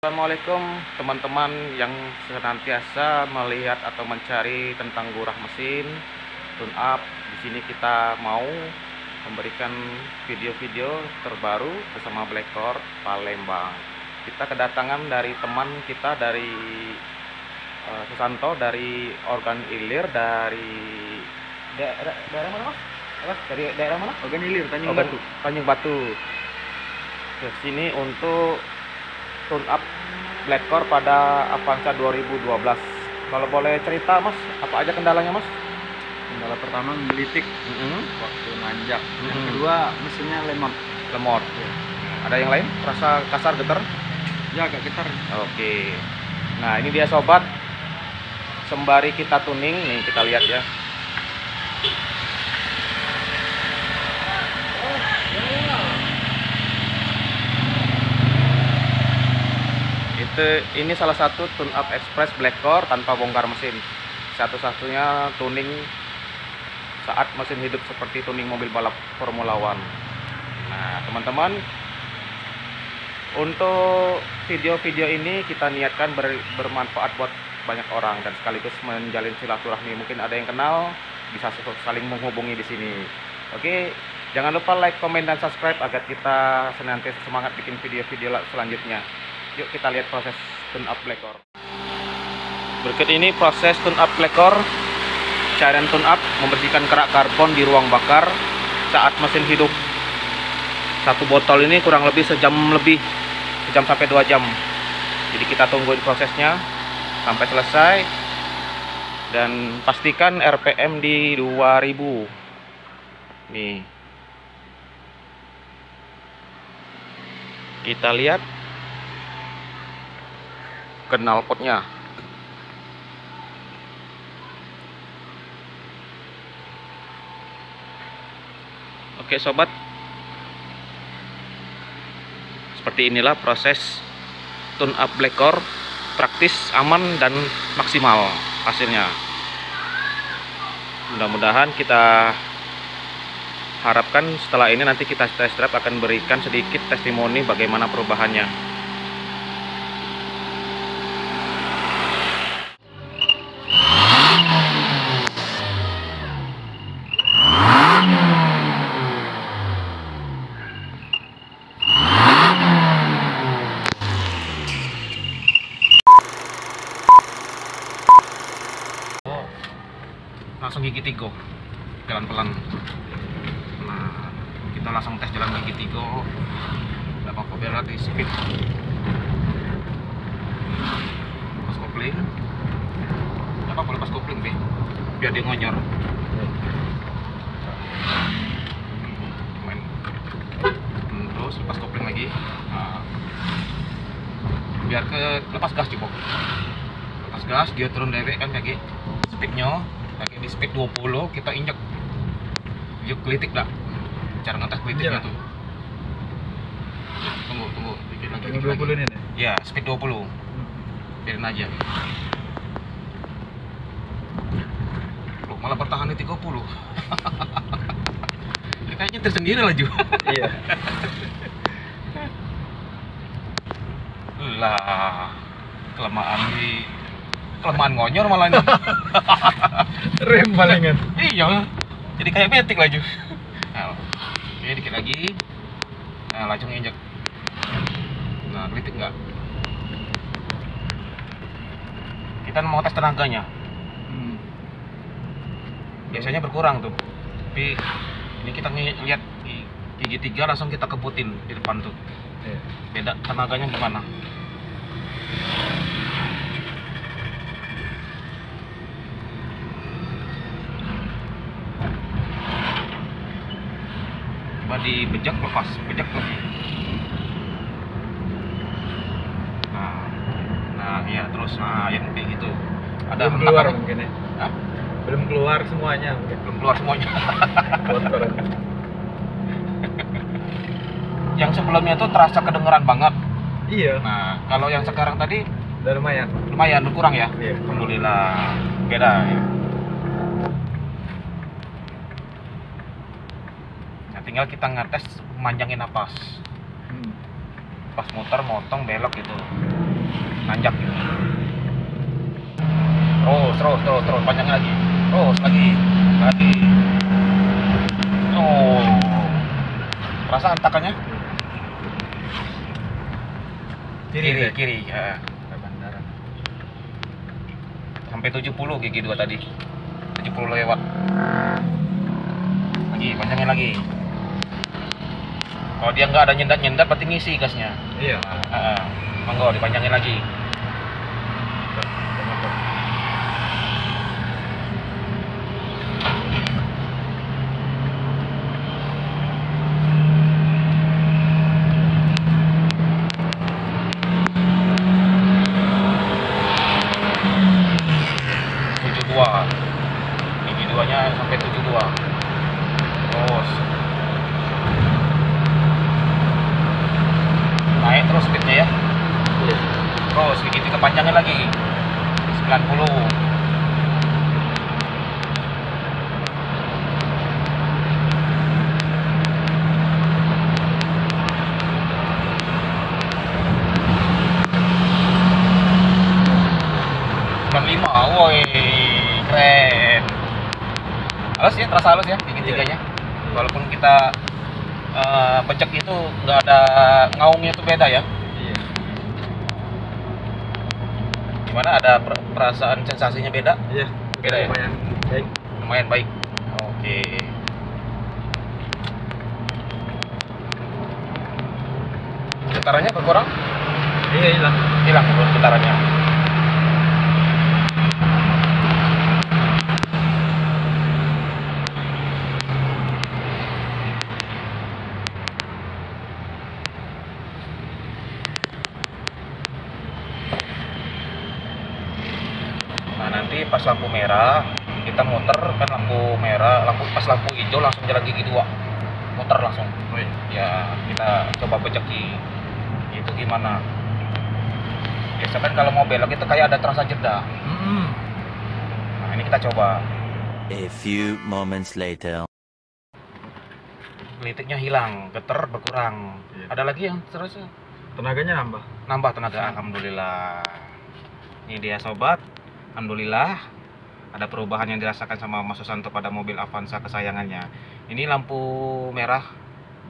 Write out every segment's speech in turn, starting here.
Assalamualaikum teman-teman yang senantiasa melihat atau mencari tentang gurah mesin, tune up. Di sini kita mau memberikan video-video terbaru bersama Blackcore Palembang. Kita kedatangan dari teman kita dari Susanto dari Organ Ilir dari daerah mana Mas? Dari daerah mana? Organ Ilir, Tanjung Batu. Tanjung Batu. Ke sini untuk tune up Blackcore pada Avanza 2012. Kalau boleh cerita Mas, apa aja kendalanya Mas? Kendala pertama menggelitik waktu nanjak. Yang kedua mesinnya lemot. Ya. Ada yang lain? Rasa kasar, getar? Ya agak getar. Oke. Nah ini dia sobat. Sembari kita tuning, nih kita lihat ya. Ini salah satu tune up express Blackcore tanpa bongkar mesin. Satu-satunya tuning saat mesin hidup seperti tuning mobil balap Formula One. Nah teman-teman, untuk video-video ini kita niatkan bermanfaat buat banyak orang dan sekaligus menjalin silaturahmi. Mungkin ada yang kenal, bisa saling menghubungi di sini. Oke, jangan lupa like, komen, dan subscribe agar kita senantiasa semangat bikin video-video selanjutnya. Yuk kita lihat proses tune up Blackcore. Berikut ini proses tune up Blackcore. Cairan tune up membersihkan kerak karbon di ruang bakar saat mesin hidup. Satu botol ini kurang lebih sejam sampai 2 jam. Jadi kita tungguin prosesnya sampai selesai dan pastikan RPM di 2000. Nih. Kita lihat knalpotnya. Oke sobat, seperti inilah proses tune up Blackcore, praktis, aman, dan maksimal hasilnya. Mudah-mudahan kita harapkan setelah ini nanti kita test drive akan berikan sedikit testimoni bagaimana perubahannya. Langsung gigi tigo, jalan pelan. Nah, kita langsung tes jalan gigi tigo. Tidak apa-apa, biar di speed. Pas kopling, tidak apa-apa lepas kopling deh, biar dia ngonyor. Terus lepas kopling lagi. Nah, biar ke lepas gas cukup. Lepas gas, dia turun dewek kan kaki speednya. Lagi di speed 20 kita injek. Yuk kelitik dah. Cara ngetes kelitiknya tuh. Tunggu dikit lagi. 20 ini deh. Ya, speed 20. Biarin aja. Loh, malah bertahan di 30. Ini kayaknya tersendiri laju. Iya. Lah, kelamaan ngonyor malah nih. Rem palingan. Iya, jadi kayak metik laju. Nah, oke dikit lagi. Nah langsung injek. Nah kelitik nggak? Kita mau tes tenaganya. Biasanya berkurang tuh. Tapi ini kita lihat gigi 3 langsung kita kebutin di depan tuh. Beda tenaganya gimana? Dibejak lepas, bejak lagi. Nah iya terus yang kayak gitu. Ada belum keluar mungkin ya. Hah? Belum keluar semuanya mungkin. Belum keluar semuanya. Kotoran. Yang sebelumnya tuh terasa kedengeran banget. Iya. Nah kalau yang sekarang tadi udah lumayan berkurang ya. Iya. Alhamdulillah. Beda ya. Tinggal kita ngetes manjangin napas. Pas muter motong belok gitu. nanjak gitu. Terus panjang lagi. Terus lagi. Oh. Perasaan takannya? Kiri ya. Bandara. Sampai 70 gigi 2 tadi. 70 lewat. Lagi, panjangin lagi. Kalau dia nggak ada nyendat berarti ngisi gasnya. Iya. Monggo dipanjangin lagi. Gigi 2-nya sampai 72. Terus naik terus speednya ya. Iya. Terus begitu kepanjangin lagi 90. Woi, keren. Halus ya, terasa halus ya gigi-tiganya. Walaupun kita pecek itu nggak ada ngaungnya itu beda ya. Iya. Gimana, ada perasaan sensasinya beda? Iya. Beda ya? Lumayan baik. Oke. Getarannya berkurang? Iya, Hilang getarannya. Nah, nanti pas lampu merah kita muter kan, lampu merah, pas lampu hijau langsung jalan gigi 2. Muter langsung. Ya, kita coba bejeki. Itu gimana? Biasa kan kalau mau belok itu kayak ada terasa jeda. Nah, ini kita coba. A few moments later. Gelitiknya hilang, getar berkurang. Iya. Ada lagi yang terasa? Tenaganya nambah. Nambah tenaga, alhamdulillah. Ini dia sobat, alhamdulillah ada perubahan yang dirasakan sama Mas Susanto pada mobil Avanza kesayangannya. Ini lampu merah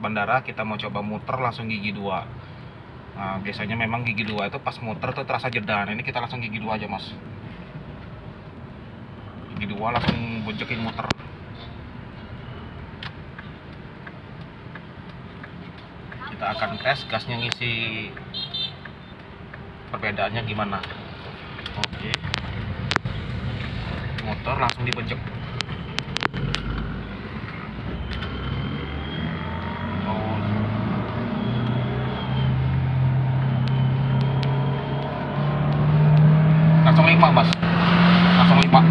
bandara, kita mau coba muter langsung gigi 2. Nah, biasanya memang gigi 2 itu pas muter tuh terasa jeda. Nah, ini kita langsung gigi 2 aja, Mas. Gigi 2 langsung bojokin muter. Kita akan tes gasnya ngisi, perbedaannya gimana. Oke, motor langsung dibejek. Oh. Langsung 5, Mas. Langsung 5.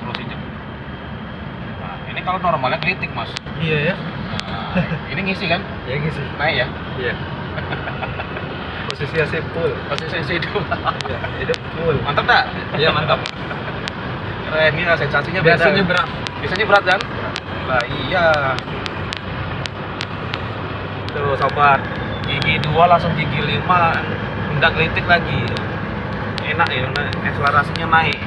Terus injek. Nah, ini kalau normalnya gelitik, Mas. Iya ya. Nah, ini ngisi kan? Ya gitu. Naik ya? Iya. Posisi AC full. Posisi hidup. Iya, hidup full. Mantap tak? Iya, mantap. Keren, ini sensasinya beda. Biasanya berat. Biasanya berat kan? Lah iya. Tuh sobat, gigi 2 langsung gigi 5, nggak gelitik lagi. Enak ya, akselerasinya naik.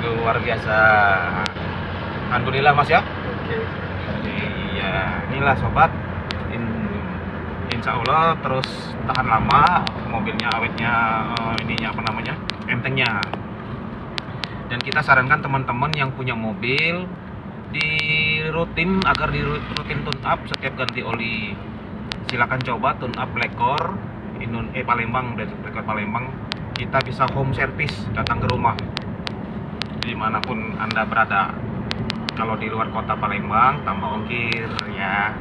Luar biasa. Alhamdulillah Mas ya. Oke. Iya, inilah sobat. Insya Allah terus tahan lama mobilnya, awetnya, ininya apa namanya, entengnya. Dan kita sarankan teman-teman yang punya mobil agar di rutin tune up setiap ganti oli. Silakan coba tune up Blackcore Palembang, Blackcore Palembang. Kita bisa home service, datang ke rumah dimanapun Anda berada. Kalau di luar kota Palembang tambah ongkir ya.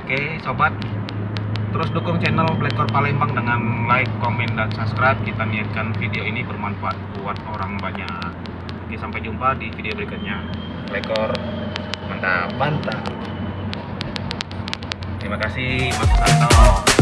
Oke sobat, terus dukung channel Blackcore Palembang dengan like, komen, dan subscribe. Kita niatkan video ini bermanfaat buat orang banyak. Oke, sampai jumpa di video berikutnya. Blackcore mantap. Mantap. Terima kasih Mas Susanto.